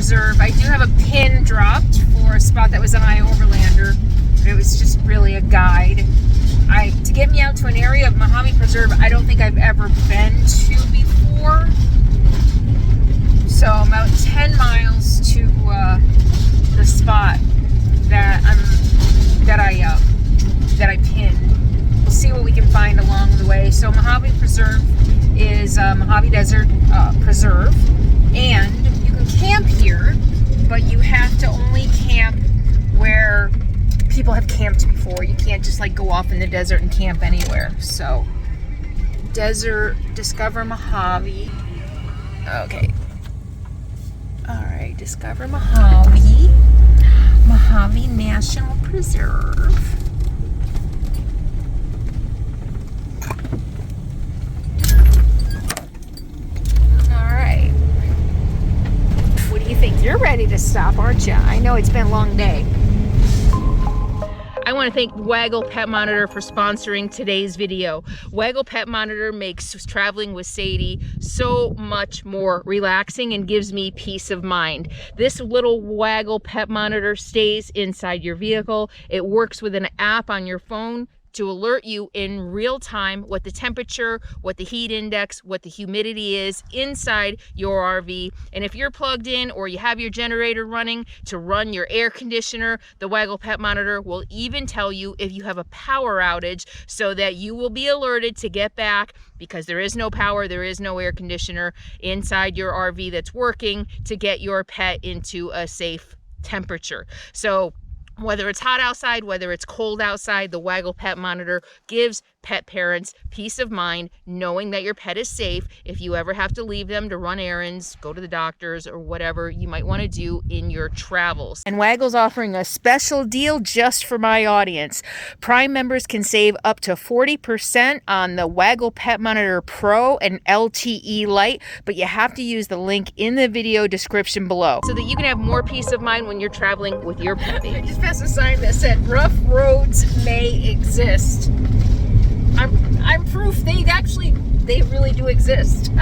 Preserve. I do have a pin dropped for a spot that was an iOverlander, but it was just really a guide. To get me out to an area of Mojave Preserve I don't think I've ever been to before. So I'm about 10 miles to the spot that I pinned. We'll see what we can find along the way. So Mojave Preserve is Mojave Desert Preserve, and you can camp here, but you have to only camp where people have camped before. You can't just like go off in the desert and camp anywhere. So Discover Mojave. Okay. All right, Discover Mojave. Mojave National Preserve. All right. What do you think? You're ready to stop, aren't you? I know it's been a long day. I want to thank Waggle Pet Monitor for sponsoring today's video. Waggle Pet Monitor makes traveling with Sadie so much more relaxing and gives me peace of mind. This little Waggle Pet Monitor stays inside your vehicle. It works with an app on your phone to alert you in real time what the temperature, what the heat index, what the humidity is inside your RV. And if you're plugged in or you have your generator running to run your air conditioner, the Waggle Pet Monitor will even tell you if you have a power outage so that you will be alerted to get back, because there is no power, there is no air conditioner inside your RV that's working to get your pet into a safe temperature. So whether it's hot outside, whether it's cold outside, the Waggle Pet Monitor gives pet parents peace of mind knowing that your pet is safe if you ever have to leave them to run errands, go to the doctors, or whatever you might want to do in your travels. And Waggle's offering a special deal just for my audience. Prime members can save up to 40% on the Waggle Pet Monitor Pro and LTE Lite, but you have to use the link in the video description below so that you can have more peace of mind when you're traveling with your puppy. I just passed a sign that said rough roads may exist. I'm proof they really do exist.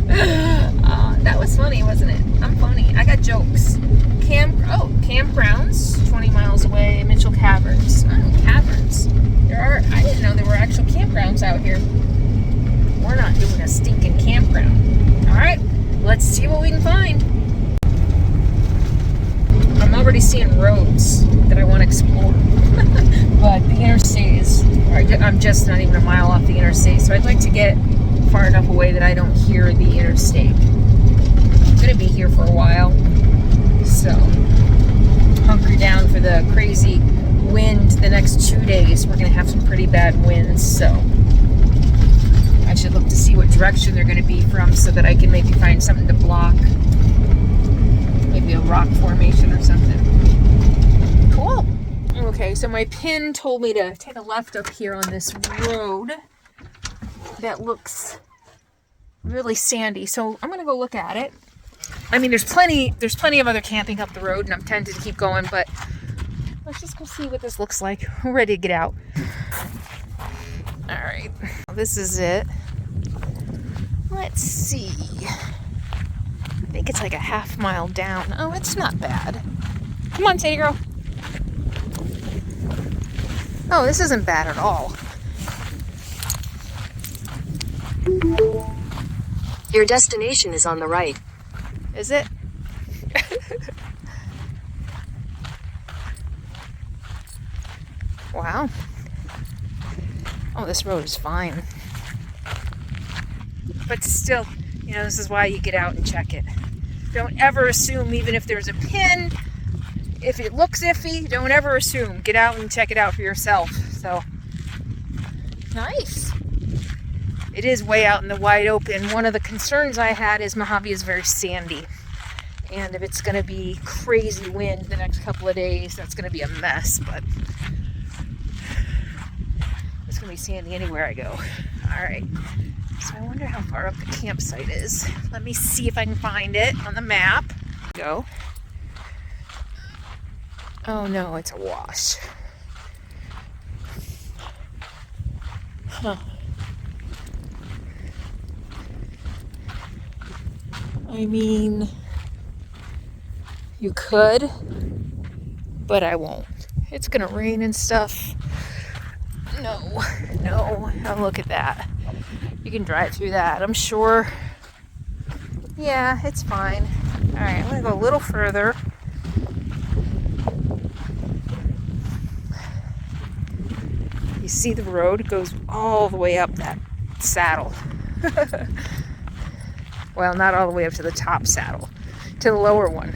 That was funny, wasn't it? I'm funny. I got jokes. Campgrounds 20 miles away, Mitchell Caverns. Oh, caverns. I didn't know there were actual campgrounds out here. We're not doing a stinking campground. All right, let's see what we can find. I'm already seeing roads that I want to explore. But the interstate is, I'm just not even a mile off the interstate, so I'd like to get far enough away that I don't hear the interstate. I'm going to be here for a while, so hunker down for the crazy wind the next 2 days. We're going to have some pretty bad winds, so I should look to see what direction they're going to be from so that I can maybe find something to block. Maybe a rock formation or something. Cool. Okay, so my pin told me to take a left up here on this road that looks really sandy. So I'm gonna go look at it. I mean, there's plenty of other camping up the road, and I'm tempted to keep going, but let's just go see what this looks like. We're ready to get out. All right, this is it. Let's see. I think it's like a half mile down. Oh, it's not bad. Come on, Sadie girl. Oh, this isn't bad at all. Your destination is on the right. Is it? Wow. Oh, this road is fine. But still, you know, this is why you get out and check it. Don't ever assume, even if there's a pin, if it looks iffy, don't ever assume. Get out and check it out for yourself. So, nice. It is way out in the wide open. One of the concerns I had is Mojave is very sandy. And if it's going to be crazy wind the next couple of days, that's going to be a mess. But it's going to be sandy anywhere I go. All right. So I wonder how far up the campsite is. Let me see if I can find it on the map. Go. Oh no, it's a wash. Huh. I mean, You could, but I won't. It's gonna rain and stuff. No. Oh, look at that. You can drive through that, I'm sure. Yeah, it's fine. All right, I'm gonna go a little further. You see the road goes all the way up that saddle. Well, not all the way up to the top saddle, to the lower one.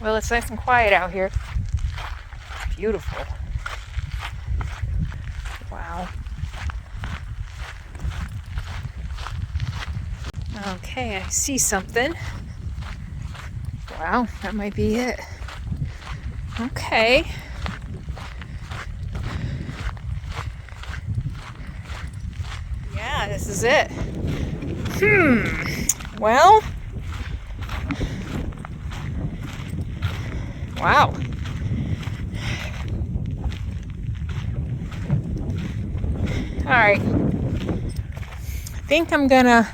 Well, it's nice and quiet out here. Beautiful. Wow. Okay, I see something. Wow, that might be it. Okay. Yeah, this is it. Well. Wow. All right. I think I'm gonna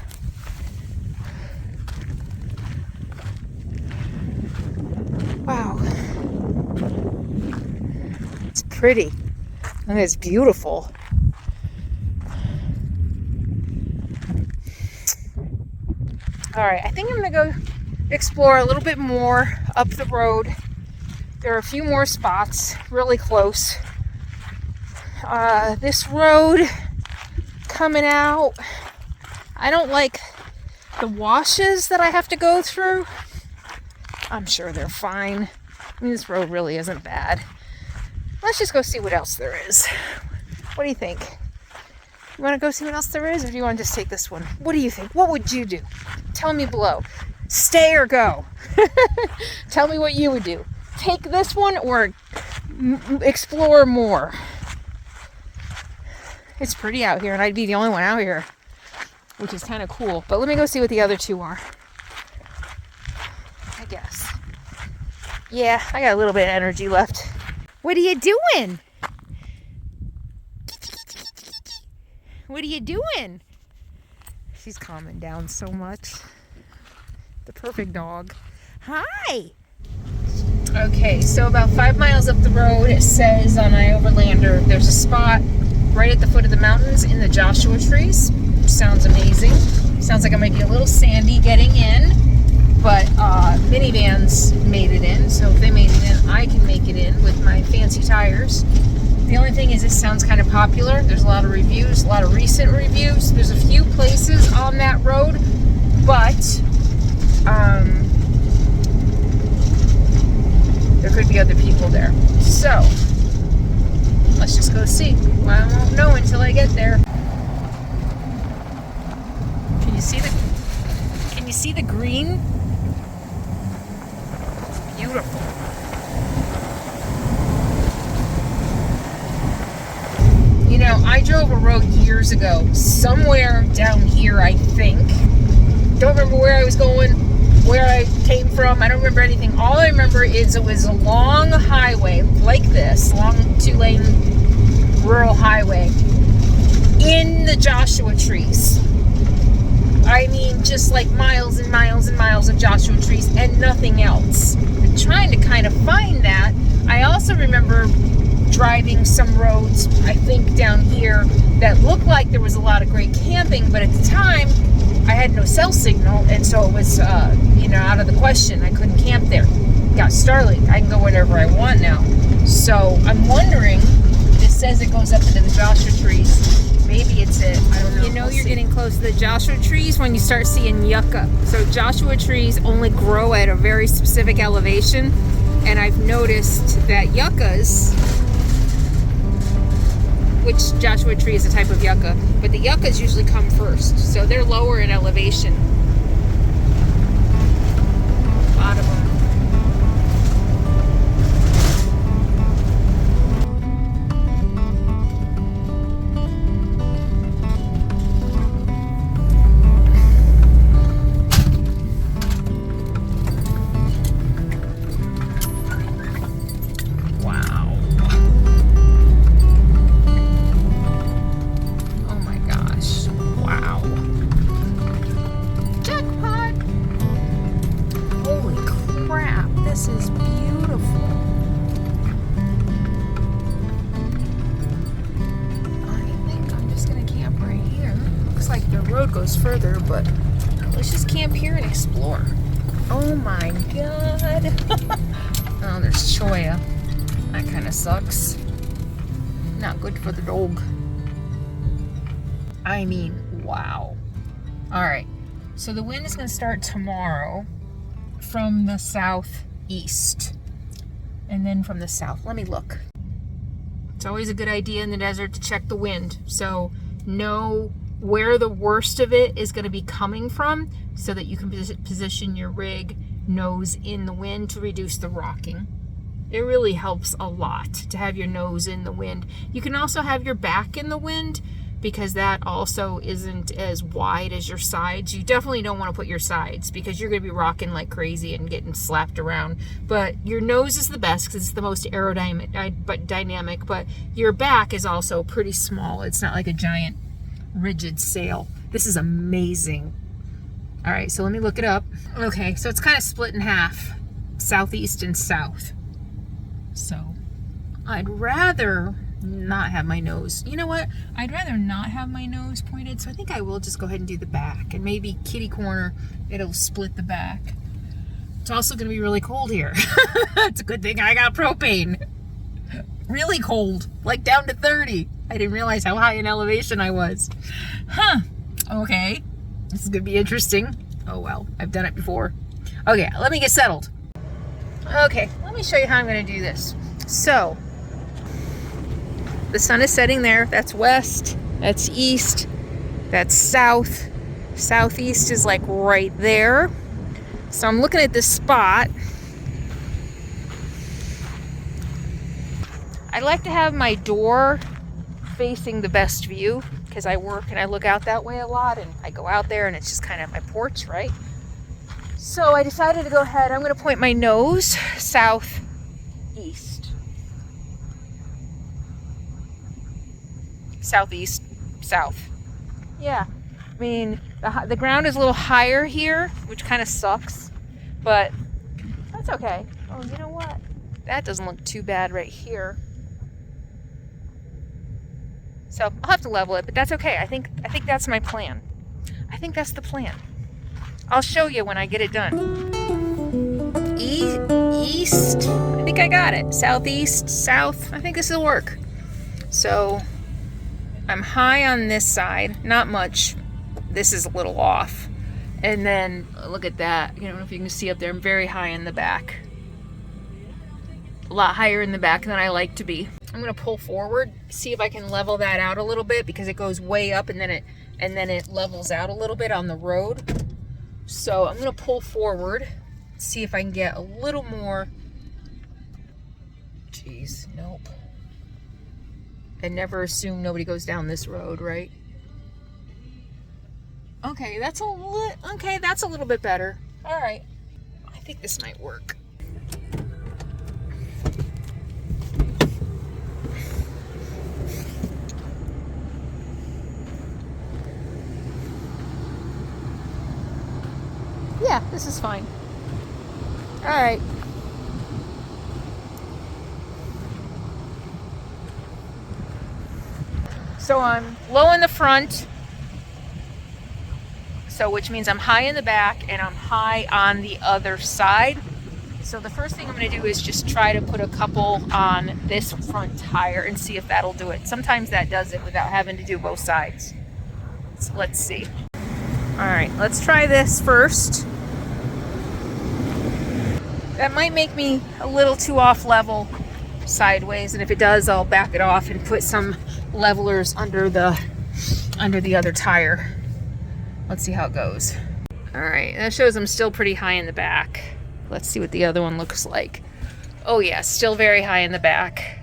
wow. It's pretty. And it's beautiful. All right, I think I'm gonna go explore a little bit more up the road. There are a few more spots really close. This road coming out, I don't like the washes that I have to go through. I'm sure they're fine. I mean, this road really isn't bad. Let's just go see what else there is. What do you think? You want to go see what else there is, or do you want to just take this one? What do you think? What would you do? Tell me below. Stay or go. Tell me what you would do. Take this one or explore more. It's pretty out here, and I'd be the only one out here, which is kind of cool. But let me go see what the other two are. I guess. Yeah, I got a little bit of energy left. What are you doing? What are you doing? She's calming down so much. The perfect dog. Hi. Okay, so about 5 miles up the road, it says on iOverlander, there's a spot right at the foot of the mountains in the Joshua trees. Sounds amazing. Sounds like it might be a little sandy getting in, but minivans made it in, so if they made it in, I can make it in with my fancy tires. The only thing is, this sounds kind of popular. There's a lot of reviews, a lot of recent reviews. There's a few places on that road, but there could be other people there. So let's just go see. Well, I won't know until I get there. Can you see the green? It's beautiful. You know, I drove a road years ago, somewhere down here, I think. Don't remember where I was going, where I came from. I don't remember anything. All I remember is it was a long highway like this, long 2-lane rural highway in the Joshua trees. I mean, just like miles and miles and miles of Joshua trees and nothing else. I'm trying to kind of find that. I also remember driving some roads, I think down here, that looked like there was a lot of great camping, but at the time I had no cell signal, and so it was out of the question. I couldn't camp there. Got Starlink. I can go wherever I want now. So I'm wondering, this says it goes up into the Joshua trees. Maybe it's it. I don't know. You know, you're getting close to the Joshua trees when you start seeing yucca. So Joshua trees only grow at a very specific elevation, and I've noticed that yuccas, which Joshua tree is a type of yucca, but the yuccas usually come first, so they're lower in elevation. A lot of them. The road goes further, but let's just camp here and explore. Oh my god. Oh, there's Choya. That kind of sucks. Not good for the dog. I mean, wow. Alright, so the wind is going to start tomorrow from the southeast. And then from the south. Let me look. It's always a good idea in the desert to check the wind. So know where the worst of it is going to be coming from so that you can position your rig nose in the wind to reduce the rocking. It really helps a lot to have your nose in the wind. You can also have your back in the wind because that also isn't as wide as your sides. You definitely don't want to put your sides because you're going to be rocking like crazy and getting slapped around. But your nose is the best because it's the most aerodynamic, but your back is also pretty small. It's not like a giant rigid sail. This is amazing. All right, so let me look it up. Okay, so it's kind of split in half, southeast and south. So I'd rather not have my nose. You know what? I'd rather not have my nose pointed, so I think I will just go ahead and do the back. And maybe kitty corner, it'll split the back. It's also going to be really cold here. It's a good thing I got propane. Really cold, like down to 30. I didn't realize how high in elevation I was. Huh. Okay. This is going to be interesting. Oh well, I've done it before. Okay, let me get settled. Okay, let me show you how I'm going to do this. So, the sun is setting there. That's west, that's east, that's south. Southeast is like right there. So I'm looking at this spot. I like to have my door facing the best view because I work and I look out that way a lot and I go out there and it's just kind of my porch, right? So I decided to go ahead. I'm going to point my nose southeast. Southeast, south. Yeah, I mean, the ground is a little higher here, which kind of sucks, but that's okay. Oh, you know what? That doesn't look too bad right here. So I'll have to level it, but that's okay. I think that's my plan. I think that's the plan. I'll show you when I get it done. East, I think I got it. Southeast, south, I think this will work. So I'm high on this side, not much. This is a little off. And then look at that. You don't know if you can see up there. I'm very high in the back. A lot higher in the back than I like to be. I'm gonna pull forward, see if I can level that out a little bit because it goes way up and then it levels out a little bit on the road. So I'm gonna pull forward, see if I can get a little more. Jeez, nope. I never assume nobody goes down this road, right? Okay, that's a little bit better. All right, I think this might work. Yeah, this is fine. All right. So I'm low in the front, so which means I'm high in the back and I'm high on the other side. So the first thing I'm going to do is just try to put a couple on this front tire and see if that'll do it. Sometimes that does it without having to do both sides. So let's see. All right, let's try this first. That might make me a little too off level sideways, and if it does, I'll back it off and put some levelers under the other tire. Let's see how it goes. All right, that shows I'm still pretty high in the back. Let's see what the other one looks like. Oh yeah, still very high in the back.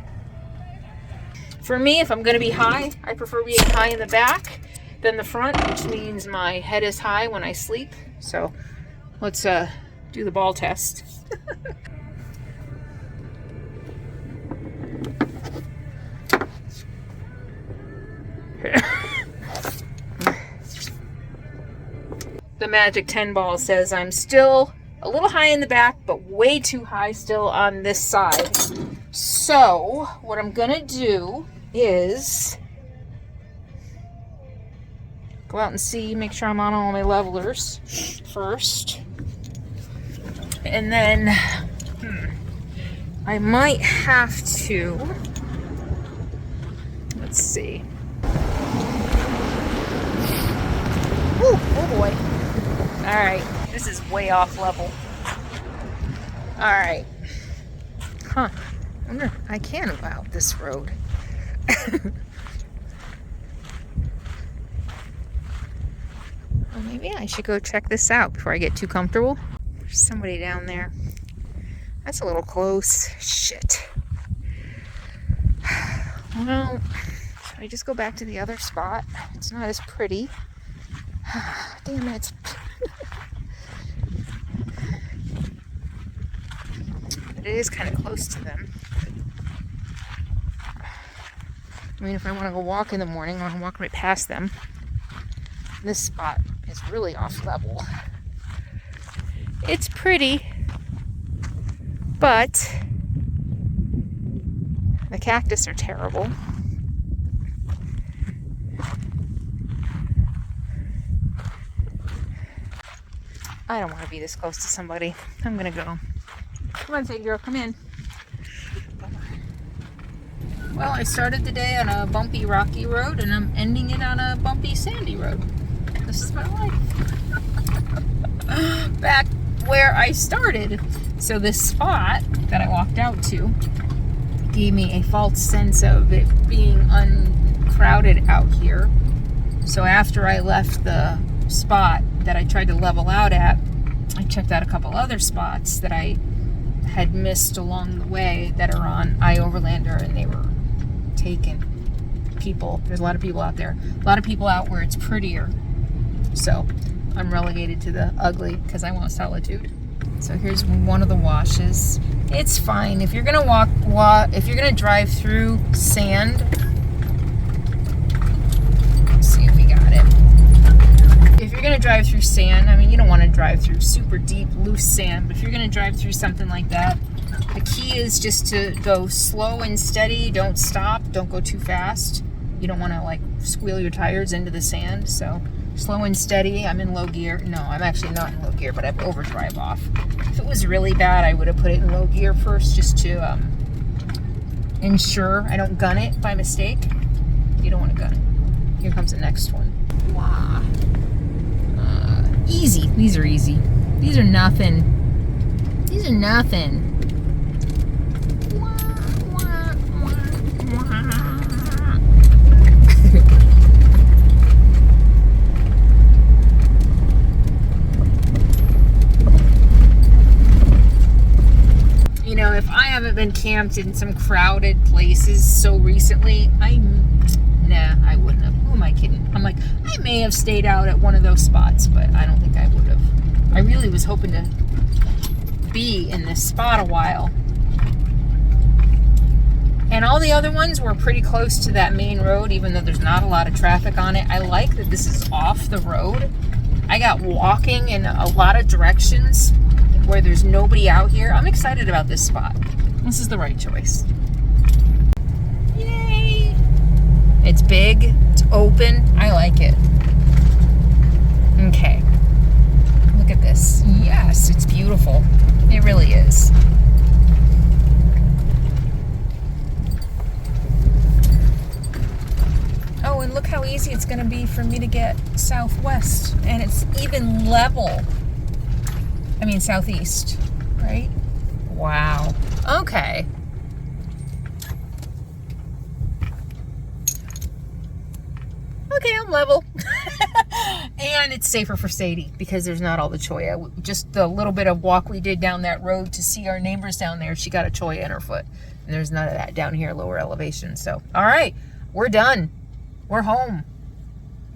For me, if I'm gonna be high, I prefer being high in the back than the front, which means my head is high when I sleep. So let's do the ball test. The magic 10 ball says I'm still a little high in the back, but way too high still on this side. So what I'm gonna do is go out and see, make sure I'm on all my levelers first. And then I might have to, let's see. Ooh, oh boy. All right, this is way off level. All right. Huh, I wonder if I can go out this road. Well, maybe I should go check this out before I get too comfortable. There's somebody down there. That's a little close. Shit. Well, should I just go back to the other spot? It's not as pretty. Damn it. But it is kind of close to them. I mean, if I want to go walk in the morning, I want to walk right past them. This spot is really off level. It's pretty, but the cactus are terrible. I don't want to be this close to somebody. I'm gonna go. Come on, Fig Girl, come in. Well, I started the day on a bumpy, rocky road, and I'm ending it on a bumpy, sandy road. This is my life. Back where I started. So this spot that I walked out to gave me a false sense of it being uncrowded out here. So after I left the spot that I tried to level out at, I checked out a couple other spots that I had missed along the way that are on iOverlander, and they were taken. People, there's a lot of people out there. A lot of people out where it's prettier. So I'm relegated to the ugly because I want solitude. So here's one of the washes. It's fine. If you're gonna if you're gonna drive through sand, let's see if we got it. If you're gonna drive through sand, I mean, you don't want to drive through super deep, loose sand, but if you're gonna drive through something like that, the key is just to go slow and steady. Don't stop. Don't go too fast. You don't want to like squeal your tires into the sand. So slow and steady. I'm in low gear. No, I'm actually not in low gear, but I have overdrive off. If it was really bad, I would have put it in low gear first just to ensure I don't gun it by mistake. You don't want to gun it. Here comes the next one. Wow. Easy. These are easy. These are nothing. These are nothing. You know, if I haven't been camped in some crowded places so recently, I wouldn't have. Who am I kidding? I'm like, I may have stayed out at one of those spots, but I don't think I would have. I really was hoping to be in this spot a while. And all the other ones were pretty close to that main road, even though there's not a lot of traffic on it. I like that this is off the road. I got walking in a lot of directions where there's nobody out here. I'm excited about this spot. This is the right choice. Yay! It's big, it's open, I like it. Okay. Look at this. Yes, it's beautiful. It really is. Oh, and look how easy it's gonna be for me to get southwest. And it's even level. I mean southeast, right? Wow. Okay. Okay, I'm level. And it's safer for Sadie because there's not all the cholla. Just the little bit of walk we did down that road to see our neighbors down there, she got a cholla in her foot. And there's none of that down here, lower elevation. So, all right, we're done. We're home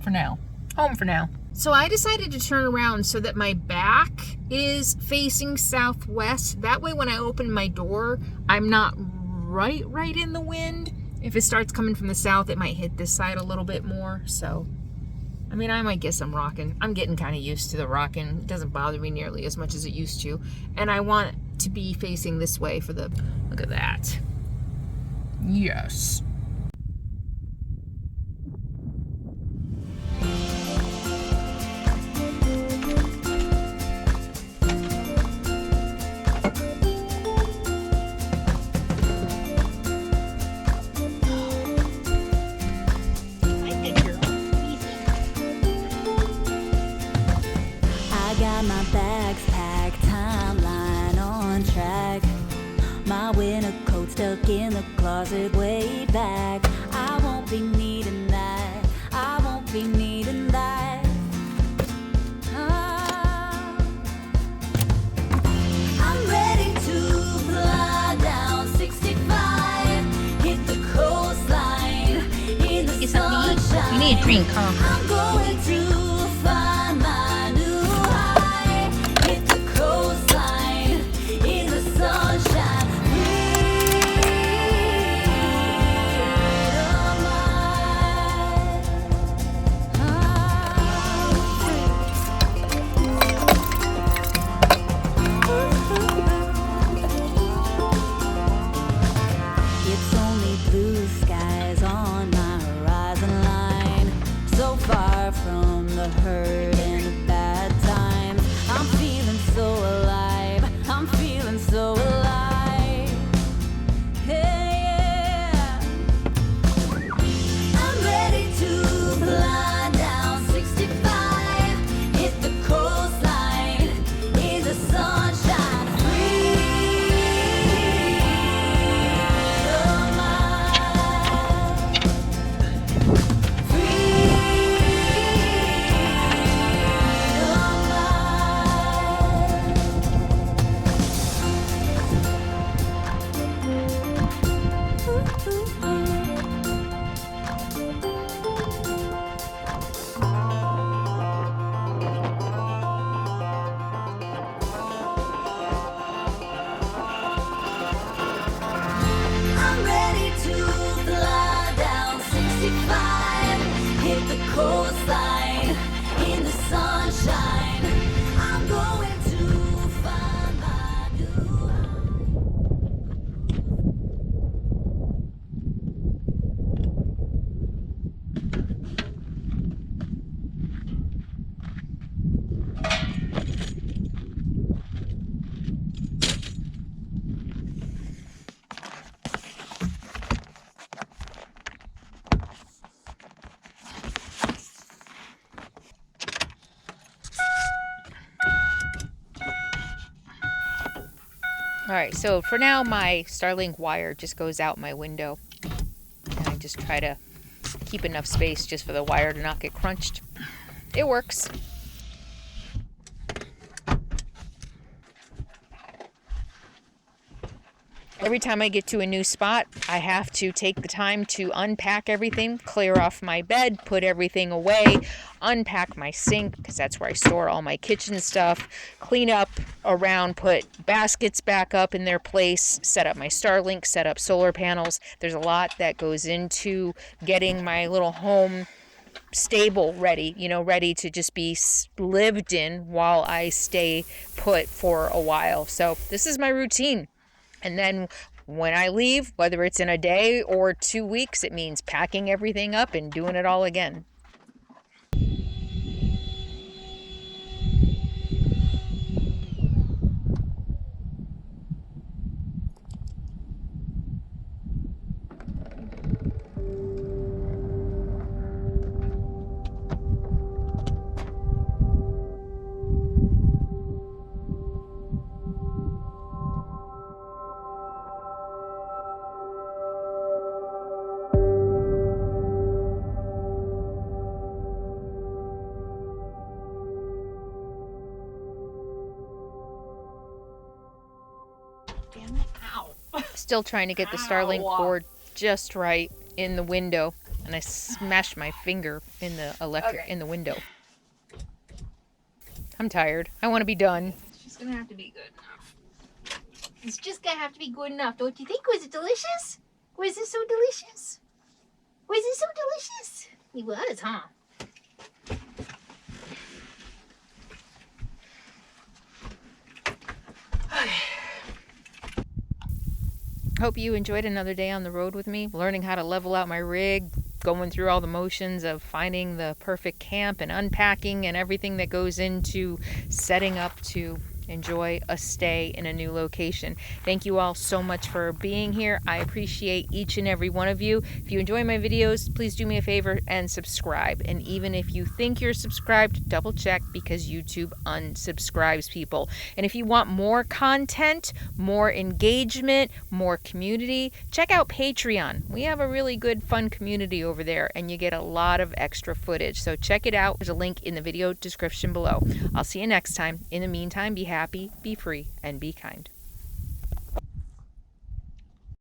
for now. Home for now. So I decided to turn around so that my back is facing southwest. That way when I open my door, I'm not right in the wind. If it starts coming from the south, it might hit this side a little bit more. So, I mean, I might guess I'm rocking. I'm getting kind of used to the rocking. It doesn't bother me nearly as much as it used to. And I want to be facing this way for the, look at that. Yes. back in the closet, way back. I won't be needing that. I won't be needing that. I'm ready to fly down 65, hit the coastline in the sunshine. You need a drink, huh? I'm going to find my new high, hit the coastline in the sunshine. It's only blue skies on my horizon line, so far from the hurt and the bad times. I'm feeling so alive, I'm feeling so alive. Hey, yeah. I'm ready to fly down 65, hit the coastline in the sunshine. I'm ready to fly down 65, hit the coastline in the sunshine. I'm going to find my new high. All right, so for now, my Starlink wire just goes out my window. And I just try to keep enough space just for the wire to not get crunched. It works. Every time I get to a new spot, I have to take the time to unpack everything, clear off my bed, put everything away, unpack my sink, because that's where I store all my kitchen stuff, clean up around, put baskets back up in their place, set up my Starlink, set up solar panels. There's a lot that goes into getting my little home stable, ready, ready to just be lived in while I stay put for a while. So this is my routine. And then when I leave, whether it's in a day or 2 weeks, it means packing everything up and doing it all again. Still trying to get the Starlink cord just right in the window, and I smashed my finger in the in the window. I'm tired. I want to be done. It's just gonna have to be good enough. It's just gonna have to be good enough, don't you think? Was it delicious? Was it so delicious? Was it so delicious? It was, huh? Hope you enjoyed another day on the road with me, learning how to level out my rig, going through all the motions of finding the perfect camp and unpacking and everything that goes into setting up to enjoy a stay in a new location. Thank you all so much for being here. I appreciate each and every one of you. If you enjoy my videos, please do me a favor and subscribe. And even if you think you're subscribed, double check, because YouTube unsubscribes people. And if you want more content, more engagement, more community, check out Patreon. We have a really good, fun community over there, and you get a lot of extra footage. So check it out. There's a link in the video description below. I'll see you next time. In the meantime, be happy, be free, and be kind.